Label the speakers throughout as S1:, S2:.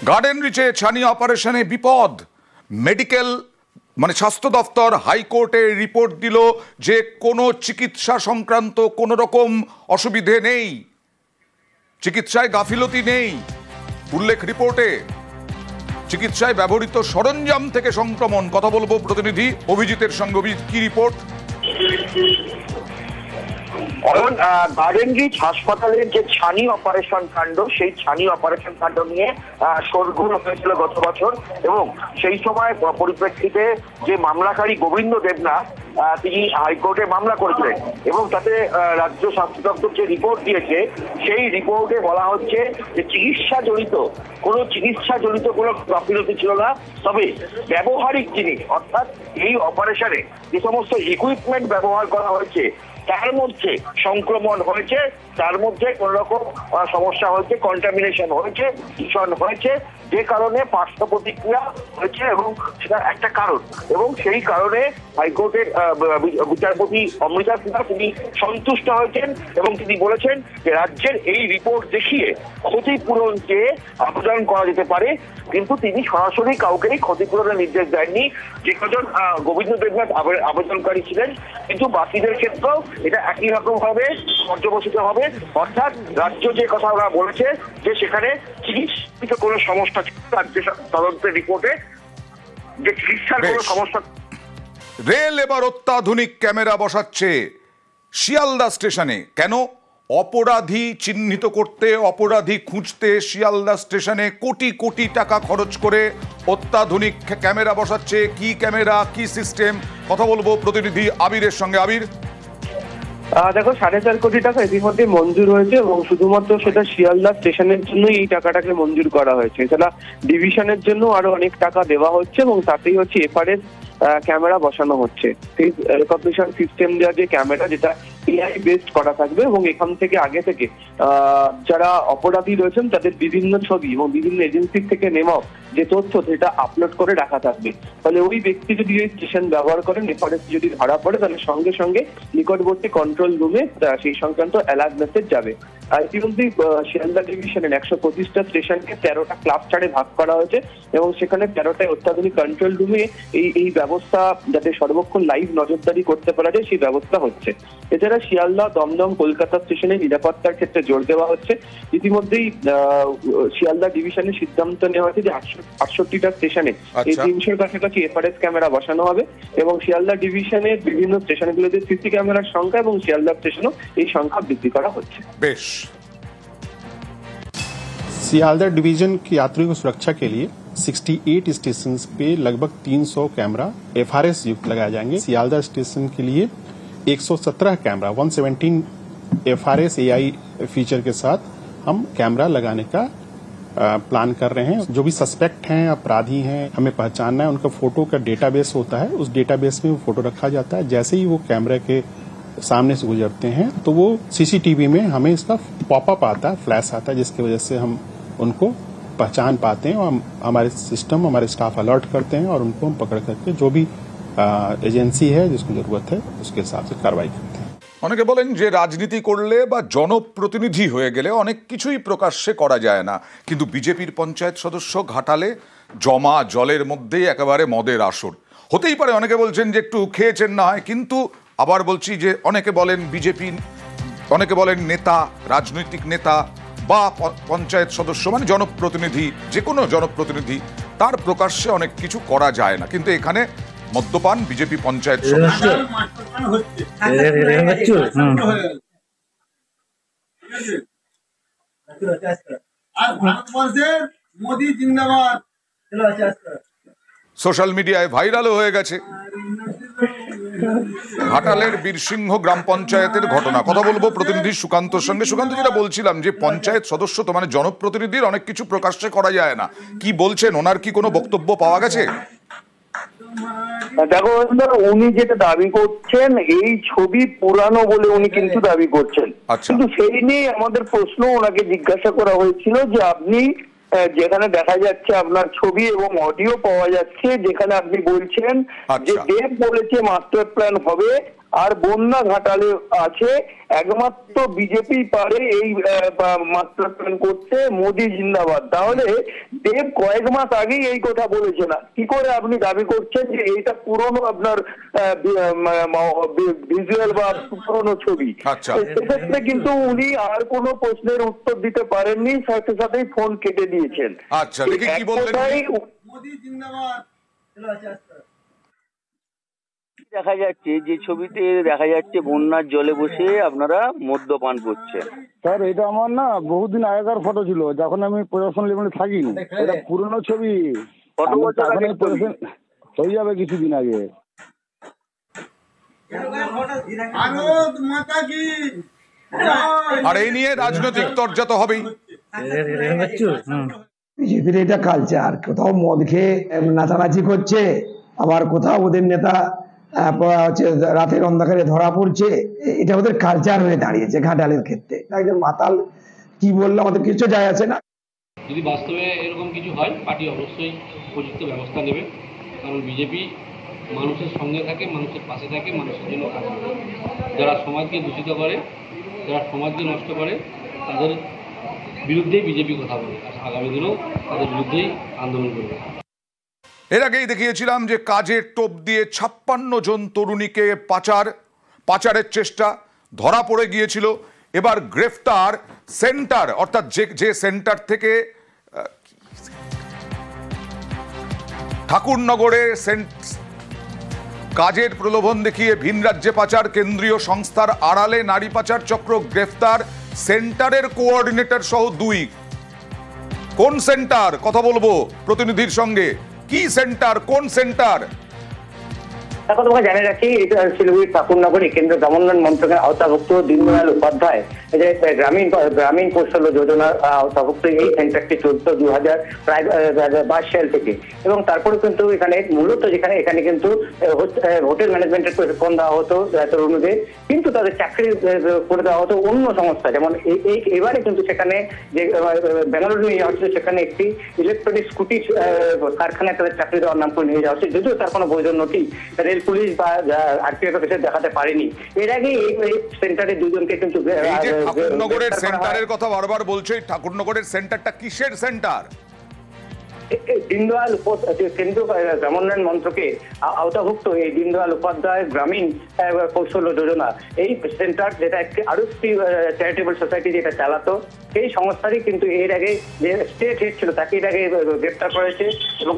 S1: Garden রিচে ছানি অপারেশনে বিপদ। মেডিকেল স্বাস্থ্য দপ্তর হাইকোর্টে রিপোর্ট দিল যে কোনো চিকিৎসা সংক্রান্ত কোনো রকম অসুবিধে নেই, চিকিৎসায় গাফিলতি নেই। উল্লেখ রিপোর্টে চিকিৎসায় ব্যবহৃত সরঞ্জাম থেকে সংক্রমণ। কথা বলবো প্রতিনিধি অভিজিতের সঙ্গে। অভিজিৎ, কি রিপোর্ট?
S2: গার্ডেন রিচ হাসপাতালের যে ছানি অপারেশন কাণ্ড, সেই ছানি অপারেশন কাণ্ড নিয়ে শোরগোল হয়েছিল গত বছর, এবং সেই সময় পরিপ্রেক্ষিতে যে মামলাকারী গোবিন্দ দেবনাথ তিনি হাইকোর্টে মামলা করেছিলেন, এবং তাতে রাজ্য স্বাস্থ্য দপ্তর যে রিপোর্ট দিয়েছে সেই রিপোর্টে বলা হচ্ছে যে চিকিৎসা জনিত কোনো গাফিলতি ছিল না, তবে ব্যবহারিক জিনিস অর্থাৎ এই অপারেশনে যে সমস্ত ইকুইপমেন্ট ব্যবহার করা হয়েছে তার মধ্যে সংক্রমণ হয়েছে, তার মধ্যে কোন রকম সমস্যা হয়েছে, কন্টামিনেশন হয়েছে, দূষণ হয়েছে, যে কারণে পার্শ্ব প্রতিক্রিয়া হয়েছে, এবং সেটা একটা কারণ। এবং সেই কারণে হাইকোর্টের বিচারপতি অমৃতা সিনহা তিনি সন্তুষ্ট হয়েছেন, এবং তিনি বলেছেন যে রাজ্যের এই রিপোর্ট দেখিয়ে ক্ষতিপূরণ চেয়ে আবেদন করা যেতে পারে। কিন্তু তিনি সরাসরি কাউকেই ক্ষতিপূরণের নির্দেশ দেননি। যে কজন গোবিন্দ দেবনাথ আবেদনকারী ছিলেন, কিন্তু বাকিদের ক্ষেত্রেও এটা একই রকম ভাবে পর্যবেসিত হবে। অর্থাৎ রাজ্য যে কথা ওরা বলেছে যে সেখানে চিকিৎসিত কোনো সমস্যা ছিল, রাজ্য তদন্তের রিপোর্টে যে চিকিৎসার কোনো সমস্যা।
S1: রেল এবার অত্যাধুনিক ক্যামেরা বসাচ্ছে শিয়ালদা স্টেশনে। কেন? অপরাধী চিহ্নিত করতে, অপরাধী খুঁজতে শিয়ালদা স্টেশনে কোটি কোটি টাকা খরচ করে অত্যাধুনিক ক্যামেরা বসাচ্ছে। কি ক্যামেরা, কি সিস্টেম? কথা বলবো প্রতিনিধি আবিরের সঙ্গে। আবির,
S3: দেখো, 4.5 কোটি টাকা ইতিমধ্যে মঞ্জুর হয়েছে, এবং শুধুমাত্র সেটা শিয়ালদা স্টেশনের জন্যই এই টাকাটাকে মঞ্জুর করা হয়েছে। এছাড়া ডিভিশনের জন্য আরো অনেক টাকা দেওয়া হচ্ছে, এবং তাতেই হচ্ছে এফআরএস ক্যামেরা বসানো হচ্ছে। রিকগনিশন সিস্টেম দেওয়া যে ক্যামেরা, যেটা এআই বেসড করা থাকবে, এবং এখান থেকে আগে থেকে যারা অপরাধী রয়েছেন তাদের বিভিন্ন ছবি এবং বিভিন্ন এজেন্সির থেকে নেওয়া যে তথ্য সেটা আপলোড করে রাখা থাকবে। ফলে ওই ব্যক্তি যদি ওই স্টেশন ব্যবহার করেন, এফআরএস যদি ধরা পড়ে, তাহলে সঙ্গে সঙ্গে নিকটবর্তী কন্ট্রোল রুমে সেই সংক্রান্ত অ্যালার্ট মেসেজ যাবে। ইতিমধ্যেই শিয়ালদা ডিভিশনের 125টা স্টেশনকে 13টা ক্লাস্টারে ভাগ করা হয়েছে, এবং সেখানে 13টায় অত্যাধুনিক কন্ট্রোল রুমে এই ব্যবস্থা যাতে সর্বক্ষণ লাইভ নজরদারি করতে পারা যায় সেই ব্যবস্থা হচ্ছে। এছাড়া শিয়ালদা, দমদম, কলকাতা স্টেশনে নিরাপত্তার ক্ষেত্রে জোর দেওয়া হচ্ছে। ইতিমধ্যেই শিয়ালদা ডিভিশনের সিদ্ধান্ত নেওয়া হয়েছে যে 68টা স্টেশনে এই 300-র কাছাকাছি এফআরএস ক্যামেরা বসানো হবে, এবং শিয়ালদা ডিভিশনের বিভিন্ন স্টেশনগুলোতে সিসি ক্যামেরার সংখ্যা এবং শিয়ালদা স্টেশনও এই সংখ্যা বৃদ্ধি করা হচ্ছে।
S1: বেশ।
S4: सियालदह डिवीजन की यात्रियों की सुरक्षा के लिए 68 स्टेशन पे लगभग 300 कैमरा एफआरएस युक्त लगाए जाएंगे। सियालदह स्टेशन के लिए 117 कैमरा 117 एफआरएस एआई फीचर के साथ हम कैमरा लगाने का प्लान कर रहे हैं। जो भी सस्पेक्ट हैं, अपराधी हैं, हमें पहचानना है, उनका फोटो का डेटाबेस होता है, उस डेटाबेस में वो फोटो रखा जाता है। जैसे ही वो कैमरा के सामने से गुजरते हैं तो वो सीसीटीवी में हमें इसका पॉपअप आता है, फ्लैश आता है, जिसकी वजह से हम उनको पहचान पाते हैं, और हमारे सिस्टम, हमारे स्टाफ अलर्ट करते हैं, और उनको हम पकड़ करके जो भी एजेंसी है जिसको जरूरत है उसके हिसाब से कार्रवाई करते हैं।
S1: অনেকে বলেন যে রাজনীতি করলে বা জনপ্রতিনিধি হয়ে গেলে অনেক কিছুই প্রকাশ্যে করা যায় না, কিন্তু বিজেপির পঞ্চায়েত সদস্য ঘাটালে জমা জলের মধ্যেই একেবারে মদের আসর। হতেই পারে অনেকে বলছেন যে একটু খেয়েছেন না হয়, কিন্তু আবার বলছি যে অনেকে বলেন বিজেপি, অনেকে বলেন নেতা, রাজনৈতিক নেতা বা পঞ্চায়েত সদস্য জনপ্রতিনিধি, যে কোনো জনপ্রতিনিধি, তার প্রকাশ্যে অনেক কিছু করা যায় না। কিন্তু এখানে মদ্যপান বিজেপি পঞ্চায়েত সদস্য। সোশ্যাল মিডিয়ায় ভাইরালও হয়ে গেছে ঘাটালের বীরসিংহ গ্রাম পঞ্চায়েতের ঘটনা। কথা বলবো প্রতিনিধি সুকান্তর সঙ্গে। সুকান্ত, যেটা বলছিলাম যে পঞ্চায়েত সদস্য তো জনপ্রতিনিধির অনেক কিছু প্রকাশ্যে করা যায় না, কি বলছেন? ওনার কি কোনো বক্তব্য পাওয়া গেছে?
S2: দেখো, উনি যেটা দাবি করছেন এই ছবি পুরানো বলে উনি কিন্তু দাবি করছেন। কিন্তু সেই নিয়ে আমাদের প্রশ্ন, ওনাকে জিজ্ঞাসা করা হয়েছিল যে আপনি যেখানে দেখা যাচ্ছে আপনার ছবি এবং অডিও পাওয়া যাচ্ছে, যেখানে আপনি বলছেন যে দেব বলেছে মাস্টার প্ল্যান হবে,
S5: আর বন্যা ঘাটালে আছে। একমাত্র বিজেপি পারে এই মাত্রা করতে, মোদি জিন্দাবাদ। তাহলে দেব কয়েক মাস আগেই এই কথা বলেছে না, কি করে আপনি দাবি করছেন যে এইটা পুরনো আপনার ভিজুয়াল বা পুরনো ছবি? সেক্ষেত্রে কিন্তু উনি আর কোনো প্রশ্নের উত্তর দিতে পারেননি, সাথে সাথেই ফোন কেটে দিয়েছেন।
S1: আচ্ছা, দেখি কি বললেন।
S5: মোদি জিন্দাবাদ।
S6: দেখা যাচ্ছে যে ছবিতে দেখা যাচ্ছে বন্যার জলে বসে আপনারা মদ্যপান করছেন।
S7: স্যার এটা আমার না বহুদিন আগেকার ফটো ছিল, যখন আমি প্রশাসন লেভেলে থাকি। এটা পুরনো ছবি, হয়ে যাবে কিছুদিন আগে।
S1: আর এই নিয়ে রাজনৈতিক চর্চা তো হবেই।
S8: বিজেপির এটা কালচার, কোথাও মদ খেয়ে নাচানাচি করছে, আবার কোথাও ওদের নেতা হচ্ছে রাতের অন্ধকারে ধরা পড়ছে। এটা ওদের কালচার হয়ে দাঁড়িয়েছে ঘাটালের ক্ষেত্রে। একজন মাতাল কি বললো আমাদের কিছু যায় আসে না।
S9: যদি বাস্তবে এরকম কিছু হয়, পার্টি অবশ্যই উপযুক্ত ব্যবস্থা নেবে, কারণ বিজেপি মানুষের সঙ্গে থাকে, মানুষের পাশে থাকে, মানুষের জন্য কাজ করে। যারা সমাজকে দূষিত করে, যারা সমাজকে নষ্ট করে, তাদের বিরুদ্ধেই বিজেপি কথা বলে, আর আগামী দিনেও তাদের বিরুদ্ধেই আন্দোলন করবে।
S1: এর আগেই দেখিয়েছিলাম যে কাজের টোপ দিয়ে 56 জন তরুণীকে পাচারের চেষ্টা ধরা পড়ে গিয়েছিল। এবার গ্রেফতার সেন্টার, অর্থাৎ যে সেন্টার থেকে ঠাকুরনগরে কাজের প্রলোভন দেখিয়ে ভিন রাজ্যে পাচার, কেন্দ্রীয় সংস্থার আড়ালে নারী পাচার চক্র গ্রেফতার সেন্টারের কোঅর্ডিনেটর সহ 2। কোন সেন্টার, কথা বলবো প্রতিনিধির সঙ্গে। কি সেন্টার, কোন সেন্টার?
S2: এখন তোমাকে জানিয়ে রাখি, এটা শিলিগুড়ির ঠাকুরনগরে কেন্দ্রীয় গ্রামোন্নয়ন মন্ত্রকের আওতাভুক্ত দীনদয়াল উপাধ্যায় যে গ্রামীণ কৌশল যোজনার আওতাভুক্ত এই সেন্টারটি চলতো 2022 সাল থেকে। এবং তারপরে কিন্তু এখানে মূলত এখানে কিন্তু হোটেল ম্যানেজমেন্টের প্রশিক্ষণ দেওয়া হতো তরুণদের, কিন্তু তাদের চাকরি করে দেওয়া হতো অন্য সংস্থা। যেমন এবারে কিন্তু সেখানে যে বেঙ্গালুরু নিয়ে যাওয়া হচ্ছে, সেখানে একটি ইলেকট্রনিক স্কুটি কারখানায় তাদের চাকরি দেওয়ার নাম করে নিয়ে যাওয়া হচ্ছে, যদিও তার কোনো বৈধ নথি রেল পুলিশ বা আরপিএফ অফিসে দেখাতে পারেনি। এর আগে এই সেন্টারে দুজনকে কিন্তু
S1: ঠাকুরনগরের সেন্টারের কথা বারবার বলছে। ঠাকুরনগরের সেন্টারটা কিসের সেন্টার?
S2: দীনদয়াল কেন্দ্রীয় গ্রামোন্নয়ন মন্ত্রকে আওতাভুক্ত এই দীনদয়াল উপাধ্যায় গ্রামীণ কৌশল যোজনা, এই সেন্টার যেটা আরো একটি চ্যারিটেবল সোসাইটি যেটা চালাতো, সেই সংস্থারই কিন্তু এর আগে যে স্টেট হেড ছিল তাকে এর আগে গ্রেফতার করেছে। এবং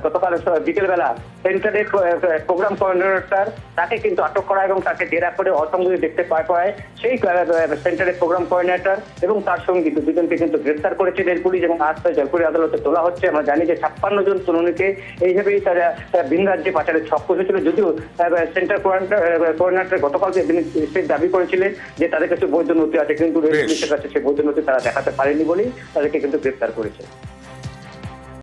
S2: গতকাল বিকেলবেলা সেন্টারের প্রোগ্রাম কোঅর্ডিনেটর তাকে কিন্তু আটক করা এবং তাকে জেরা করে অসংগতি দেখতে পায় সেই সেন্টারের প্রোগ্রাম কোঅর্ডিনেটর এবং তার সঙ্গে দুজনকে কিন্তু গ্রেফতার করেছে রেল পুলিশ এবং আজ জলপাইগুড়ি আদালতে তোলা হচ্ছে। আমরা জানি যে 56 জন তরুণীকে এইভাবেই তারা ভিন রাজ্যে পাচারের ছক করেছিল, যদিও সেন্টার কোঅর্ডিনেটর গতকাল দাবি করেছিলেন যে তাদের কাছে বৈধ নথি আছে, কিন্তু রেল পুলিশের কাছে সেই বৈধ নথি তারা দেখাতে পারেনি বলেই তাদেরকে কিন্তু গ্রেফতার করেছে।